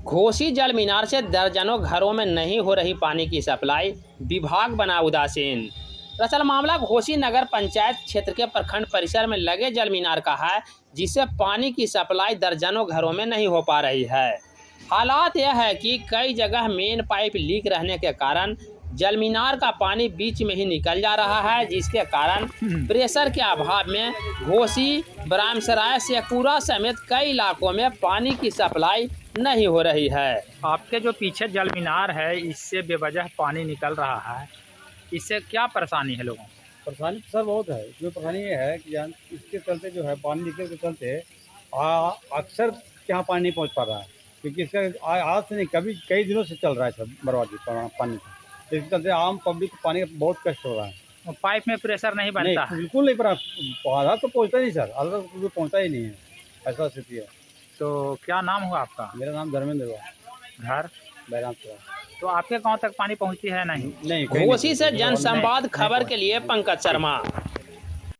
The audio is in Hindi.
घोसी जल मीनार से दर्जनों घरों में नहीं हो रही पानी की सप्लाई, विभाग बना उदासीन। दरअसल मामला घोसी नगर पंचायत क्षेत्र के प्रखंड परिसर में लगे जल मीनार का है, जिससे पानी की सप्लाई दर्जनों घरों में नहीं हो पा रही है। हालात यह है कि कई जगह मेन पाइप लीक रहने के कारण जल मीनार का पानी बीच में ही निकल जा रहा है, जिसके कारण प्रेशर के अभाव में घोसी, ब्राह्मसराय, शेखपुरा समेत कई इलाकों में पानी की सप्लाई नहीं हो रही है। आपके जो पीछे जल मीनार है, इससे बेवजह पानी निकल रहा है, इससे क्या परेशानी है लोगों को? परेशानी तो सर बहुत है। इसमें परेशानी ये है कि इसके चलते जो है पानी निकलने के चलते अक्सर यहाँ पानी नहीं पहुँच पा रहा है, क्योंकि इसका आज से नहीं कभी कई दिनों से चल रहा है सब बर्बादी पानी का। तो इसके चलते आम पब्लिक को पानी का बहुत कष्ट हो रहा है। और पाइप में प्रेशर नहीं बनता है? बिल्कुल नहीं, पर आधा तो पहुँचता ही नहीं सर, आधा तो पहुँचता ही नहीं है, ऐसा स्थिति है। तो क्या नाम हुआ आपका? मेरा नाम धर्मेंद्र हुआ, घर? बैरामपुरा। तो आपके गांव तक पानी पहुंचती है? नहीं। नहीं, घोसी से जनसंवाद खबर के लिए पंकज शर्मा।